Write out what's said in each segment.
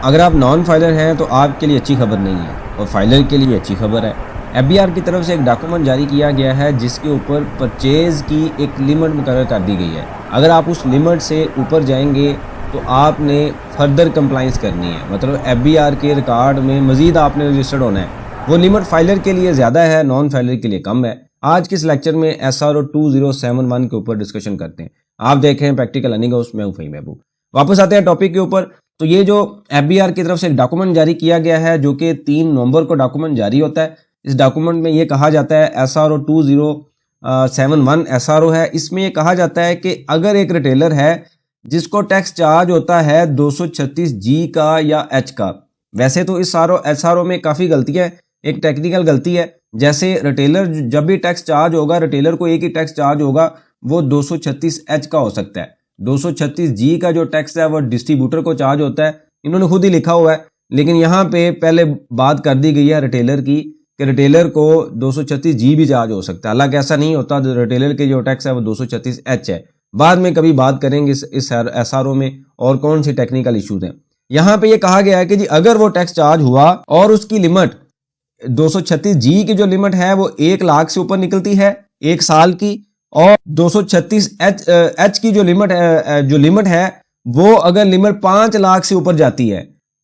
अगर आप non filer हैं तो आपके लिए अच्छी खबर नहीं है और फाइलर के लिए अच्छी खबर है। एफबीआर की तरफ से एक डॉक्यूमेंट जारी किया गया है जिसके ऊपर परचेज़ की एक लिमिट मुकर्रर कर दी गई है। अगर आप उस लिमिट से ऊपर जाएंगे तो आपने फर्दर कंप्लाइंस करनी है, मतलब एफबीआर के रिकॉर्ड में मज़ीद आपने रजिस्टर्ड होना है। वो लिमिट फाइलर के लिए ज़्यादा है, नॉन फाइलर के लिए कम है। आज के इस लेक्चर में SRO 2071 के ऊपर डिस्कशन करते हैं। आप देख रहे हैं प्रैक्टिकल अर्निंग हाउस, मैं हूं फ़हीम महबूब। वापस आते हैं टॉपिक के ऊपर। तो ये जो एफबीआर की तरफ से एक डॉक्यूमेंट जारी किया गया है जो कि 3 नवंबर को डॉक्यूमेंट जारी होता है। इस डॉक्यूमेंट में ये कहा जाता है SRO 2071 SRO है। इसमें ये कहा जाता है कि अगर एक रिटेलर है जिसको टैक्स चार्ज होता है 236G का या H का, वैसे तो इस SRO में काफ़ी गलतियाँ है, एक टेक्निकल गलती है। जैसे रिटेलर जब भी टैक्स चार्ज होगा, रिटेलर को एक ही टैक्स चार्ज होगा, वो 236H का हो सकता है। 236G का जो टैक्स है वो डिस्ट्रीब्यूटर को चार्ज होता है, इन्होंने खुद ही लिखा हुआ है। लेकिन यहाँ पे पहले बात कर दी गई है रिटेलर की कि रिटेलर को 236G भी चार्ज हो सकता है। हालांकि ऐसा नहीं होता, रिटेलर के जो टैक्स है वो 236H है। बाद में कभी बात करेंगे इस SRO में और कौन सी टेक्निकल इश्यूज हैं। यहाँ पे ये कहा गया है कि जी अगर वो टैक्स चार्ज हुआ और उसकी लिमिट 236G की जो लिमिट है वो 1 लाख से ऊपर निकलती है 1 साल की, और 236H की जो लिमिट है वो अगर लिमिट 5 लाख से ऊपर जाती है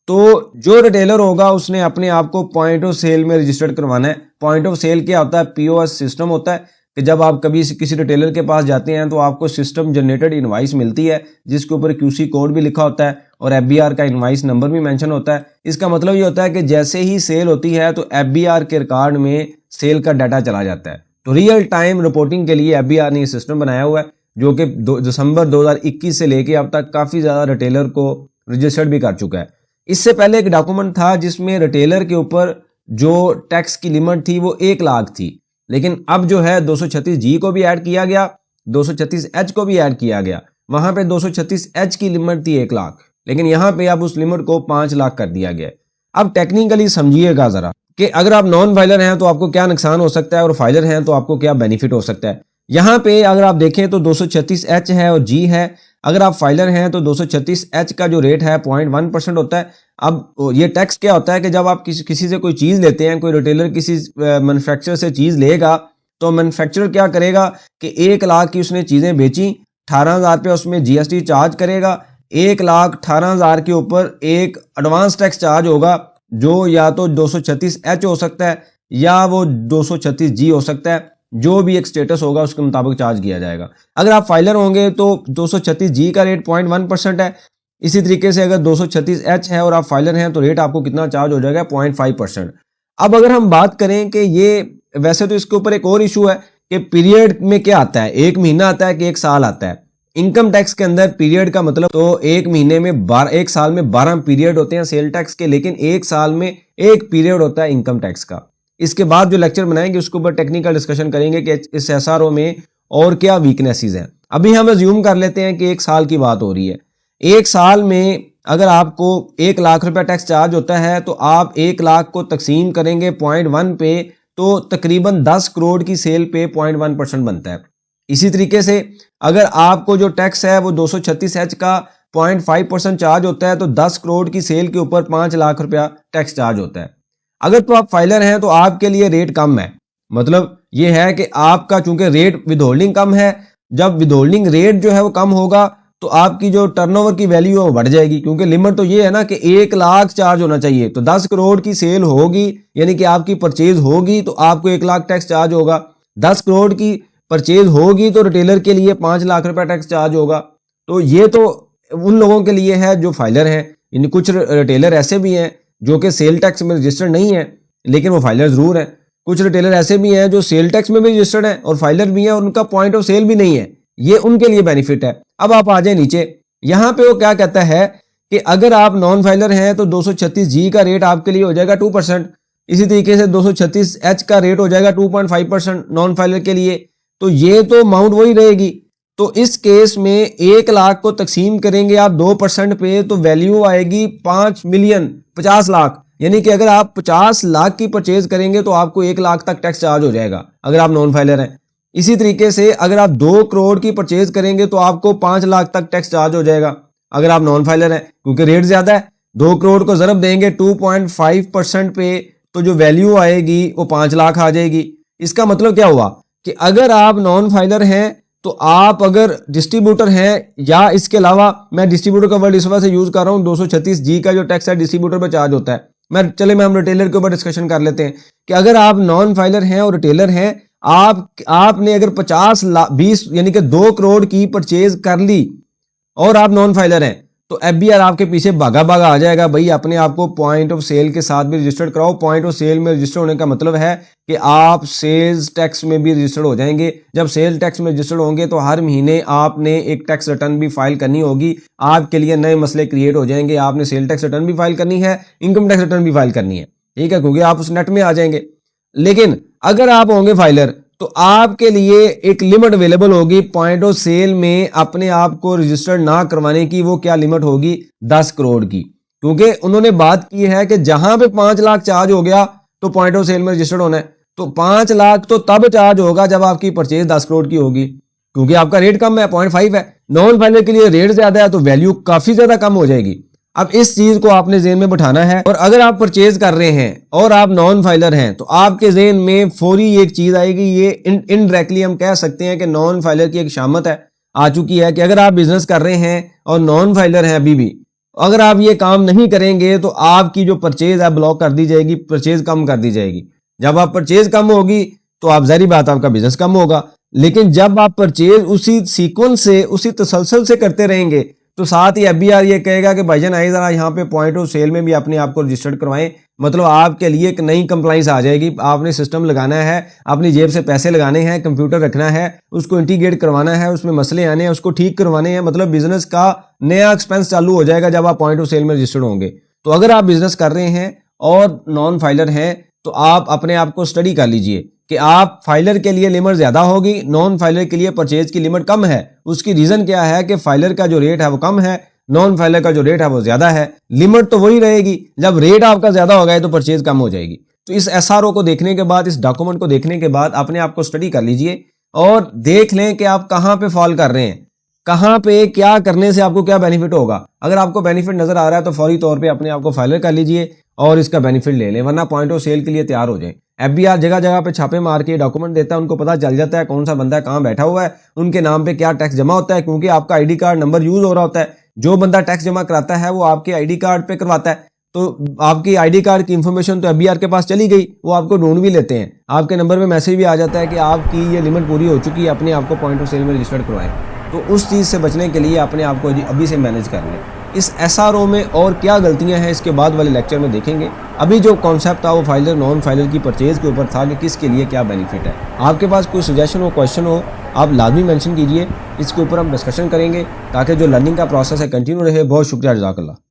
तो जो रिटेलर होगा उसने अपने आप को पॉइंट ऑफ सेल में रजिस्टर्ड करवाना है। पॉइंट ऑफ सेल क्या होता है? POS सिस्टम होता है कि जब आप कभी किसी रिटेलर के पास जाते हैं तो आपको सिस्टम जनरेटेड इनवाइस मिलती है जिसके ऊपर QC कोड भी लिखा होता है और FBR का इनवाइस नंबर भी मेंशन होता है। इसका मतलब ये होता है कि जैसे ही सेल होती है तो FBR के रिकॉर्ड में सेल का डाटा चला जाता है। तो रियल टाइम रिपोर्टिंग के लिए FBR ने ये सिस्टम बनाया हुआ है जो कि दिसंबर 2021 से लेके अब तक काफ़ी ज़्यादा रिटेलर को रजिस्टर्ड भी कर चुका है। इससे पहले एक डॉक्यूमेंट था जिसमें रिटेलर के ऊपर जो टैक्स की लिमिट थी वो 1 लाख थी, लेकिन अब जो है 236G को भी ऐड किया गया, 236H को भी ऐड किया गया। वहां पे 236H की लिमिट थी 1 लाख, लेकिन यहाँ पे अब उस लिमिट को 5 लाख कर दिया गया। अब टेक्निकली समझिएगा जरा कि अगर आप नॉन फाइलर हैं तो आपको क्या नुकसान हो सकता है और फाइलर हैं तो आपको क्या बेनिफिट हो सकता है। यहाँ पे अगर आप देखें तो 236H है और G है। अगर आप फाइलर हैं तो 236H का जो रेट है 0.1% होता है। अब ये टैक्स क्या होता है कि जब आप किसी से कोई चीज़ लेते हैं, कोई रिटेलर किसी मैन्युफैक्चरर से चीज़ लेगा तो मैन्युफैक्चरर क्या करेगा कि 1 लाख की उसने चीज़ें बेची, 18,000 रुपये उसमें GST चार्ज करेगा। 1,18,000 के ऊपर एक एडवांस टैक्स चार्ज होगा जो या तो 236H हो सकता है या वो 236G हो सकता है। जो भी एक स्टेटस होगा उसके मुताबिक चार्ज किया जाएगा। अगर आप फाइलर होंगे तो 236G का रेट 0.1% है। इसी तरीके से अगर 236H है और आप फाइलर हैं तो रेट आपको कितना चार्ज हो जाएगा? 0.5%। अब अगर हम बात करें कि ये वैसे तो इसके ऊपर एक और इशू है कि पीरियड में क्या आता है, 1 महीना आता है कि 1 साल आता है। इनकम टैक्स के अंदर पीरियड का मतलब तो 1 महीने में 1 साल में 12 पीरियड होते हैं सेल टैक्स के, लेकिन 1 साल में 1 पीरियड होता है इनकम टैक्स का। इसके बाद जो लेक्चर बनाएंगे उसके ऊपर टेक्निकल डिस्कशन करेंगे कि इस SRO में और क्या वीकनेसेस हैं। अभी हम अज्यूम कर लेते हैं कि 1 साल की बात हो रही है। 1 साल में अगर आपको 1 लाख रुपया टैक्स चार्ज होता है तो आप 1 लाख को तकसीम करेंगे 0.1 पे तो तकरीबन 10 करोड़ की सेल पे 0.1% बनता है। इसी तरीके से अगर आपको जो टैक्स है वो 236H का 0.5% चार्ज होता है तो 10 करोड़ की सेल के ऊपर 5 लाख रुपया टैक्स चार्ज होता है। अगर तो आप फाइलर हैं तो आपके लिए रेट कम है, मतलब ये है कि आपका चूंकि रेट विदहोल्डिंग कम है, जब विदहोल्डिंग रेट जो है वो कम होगा तो आपकी जो टर्नओवर की वैल्यू है वो बढ़ जाएगी, क्योंकि लिमिट तो ये है ना कि 1 लाख चार्ज होना चाहिए। तो 10 करोड़ की सेल होगी यानी कि आपकी परचेज होगी तो आपको 1 लाख टैक्स चार्ज होगा। 10 करोड़ की परचेज होगी तो रिटेलर के लिए 5 लाख रुपया टैक्स चार्ज होगा। तो ये तो उन लोगों के लिए है जो फाइलर हैं। यानी कुछ रिटेलर ऐसे भी हैं जो कि सेल टैक्स में रजिस्टर्ड नहीं है लेकिन वो फाइलर जरूर है। कुछ रिटेलर ऐसे भी हैं जो सेल टैक्स में भी रजिस्टर्ड है और फाइलर भी है और उनका पॉइंट ऑफ सेल भी नहीं है। ये उनके लिए बेनिफिट है। अब आप आ जाए नीचे, यहाँ पे वो क्या कहता है कि अगर आप नॉन फाइलर हैं तो 236G का रेट आपके लिए हो जाएगा 2%। इसी तरीके से 236H का रेट हो जाएगा 2.5% नॉन फाइलर के लिए। तो ये तो अमाउंट वही रहेगी। तो इस केस में 1 लाख को तकसीम करेंगे आप 2% पे तो वैल्यू आएगी 5 मिलियन 50 लाख। यानी कि अगर आप 50 लाख की परचेज करेंगे तो आपको 1 लाख तक टैक्स चार्ज हो जाएगा अगर आप नॉन फाइलर हैं। इसी तरीके से अगर आप 2 करोड़ की परचेज करेंगे तो आपको 5 लाख तक टैक्स चार्ज हो जाएगा अगर आप नॉन फाइलर हैं, क्योंकि रेट ज्यादा है। 2 करोड़ को ज़रब देंगे 2.5% पे तो जो वैल्यू आएगी वो 5 लाख आ जाएगी। इसका मतलब क्या हुआ कि अगर आप नॉन फाइलर हैं तो आप अगर डिस्ट्रीब्यूटर हैं, या इसके अलावा मैं डिस्ट्रीब्यूटर का वर्ड इस वजह से यूज कर रहा हूं, 236G का जो टैक्स है डिस्ट्रीब्यूटर पर चार्ज होता है। हम रिटेलर के ऊपर डिस्कशन कर लेते हैं कि अगर आप नॉन फाइलर हैं और रिटेलर हैं, आपने अगर 20 यानी कि 2 करोड़ की परचेज कर ली और आप नॉन फाइलर हैं तो FBR आपके पीछे भागा भागा आ जाएगा, भाई अपने आप को पॉइंट ऑफ सेल के साथ भी रजिस्टर्ड कराओ। पॉइंट ऑफ सेल में रजिस्टर होने का मतलब है कि आप सेल्स टैक्स में भी रजिस्टर्ड हो जाएंगे। जब सेल टैक्स में रजिस्टर्ड होंगे तो हर महीने आपने एक टैक्स रिटर्न भी फाइल करनी होगी। आपके लिए नए मसले क्रिएट हो जाएंगे, आपने सेल टैक्स रिटर्न भी फाइल करनी है, इनकम टैक्स रिटर्न भी फाइल करनी है, ठीक है, क्योंकि आप उस नेट में आ जाएंगे। लेकिन अगर आप होंगे फाइलर तो आपके लिए एक लिमिट अवेलेबल होगी पॉइंट ऑफ सेल में अपने आप को रजिस्टर्ड ना करवाने की। वो क्या लिमिट होगी? 10 करोड़ की, क्योंकि उन्होंने बात की है कि जहां पे 5 लाख चार्ज हो गया तो पॉइंट ऑफ सेल में रजिस्टर्ड होना है। तो 5 लाख तो तब चार्ज होगा जब आपकी परचेज 10 करोड़ की होगी, क्योंकि आपका रेट कम है, 0.5 है। नॉन फाइलर के लिए रेट ज्यादा है तो वैल्यू काफी ज्यादा कम हो जाएगी। अब इस चीज को आपने जेहन में बैठाना है। और अगर आप परचेज कर रहे हैं और आप नॉन फाइलर हैं तो आपके जेहन में फौरी एक चीज आएगी, ये इनडायरेक्टली हम कह सकते हैं कि नॉन फाइलर की एक शामत है आ चुकी है कि अगर आप बिजनेस कर रहे हैं और नॉन फाइलर हैं अभी भी, अगर आप ये काम नहीं करेंगे तो आपकी जो परचेज है ब्लॉक कर दी जाएगी, परचेज कम कर दी जाएगी। जब आप परचेज कम होगी तो आप जाहिर बात आपका बिजनेस कम होगा। लेकिन जब आप परचेज उसी सीक्वेंस से, उसी तसलसल से करते रहेंगे तो साथ ही FBR ये कहेगा कि भाईजान आइए जरा यहाँ पे पॉइंट ऑफ सेल में भी अपने आप को रजिस्टर्ड करवाएं। मतलब आपके लिए एक नई कंप्लाइंस आ जाएगी। आपने सिस्टम लगाना है, अपनी जेब से पैसे लगाने हैं, कंप्यूटर रखना है, उसको इंटीग्रेट करवाना है, उसमें मसले आने हैं, उसको ठीक करवाने हैं। मतलब बिजनेस का नया एक्सपेंस चालू हो जाएगा जब आप पॉइंट ऑफ सेल में रजिस्टर्ड होंगे। तो अगर आप बिजनेस कर रहे हैं और नॉन फाइलर हैं तो आप अपने आप को स्टडी कर लीजिए कि आप फाइलर के लिए लिमिट ज्यादा होगी, नॉन फाइलर के लिए परचेज की लिमिट कम है। उसकी रीजन क्या है कि फाइलर का जो रेट है वो कम है, नॉन फाइलर का जो रेट है वो ज्यादा है। लिमिट तो वही रहेगी, जब रेट आपका ज्यादा हो गया तो परचेज कम हो जाएगी। तो इस SRO को देखने के बाद, इस डॉक्यूमेंट को देखने के बाद अपने आप को स्टडी कर लीजिए और देख लें कि आप कहां पे फॉल कर रहे हैं, कहां पे क्या करने से आपको क्या बेनिफिट होगा। अगर आपको बेनिफिट नजर आ रहा है तो फौरी तौर पे अपने आप को फाइलर कर लीजिए और इसका बेनिफिट ले लें, वरना पॉइंट ऑफ सेल के लिए तैयार हो जाए। FBR जगह जगह पे छापे मार के डॉक्यूमेंट देता है, उनको पता चल जाता है कौन सा बंदा कहां बैठा हुआ है, उनके नाम पे क्या टैक्स जमा होता है, क्योंकि आपका ID कार्ड नंबर यूज हो रहा होता है। जो बंदा टैक्स जमा कराता है वो आपके ID कार्ड पे करवाता है, तो आपकी ID कार्ड की इंफॉर्मेशन तो FBR के पास चली गई, वो आपको ढूंढ भी लेते हैं, आपके नंबर पे मैसेज भी आ जाता है कि आपकी ये लिमिट पूरी हो चुकी है, अपने आप को पॉइंट ऑफ सेल में रजिस्टर्ड करवाएं। तो उस चीज़ से बचने के लिए अपने आप को अभी से मैनेज कर लें। इस SRO में और क्या गलतियां हैं इसके बाद वाले लेक्चर में देखेंगे। अभी जो कॉन्सेप्ट था वो फाइलर नॉन फाइलर की परचेज के ऊपर था कि किसके लिए क्या बेनिफिट है। आपके पास कोई सजेशन हो, क्वेश्चन हो, आप लाजमी मेंशन कीजिए, इसके ऊपर हम डिस्कशन करेंगे ताकि जो लर्निंग का प्रोसेस है कंटिन्यू रहे। बहुत शुक्रिया, जज़ाकल्लाह।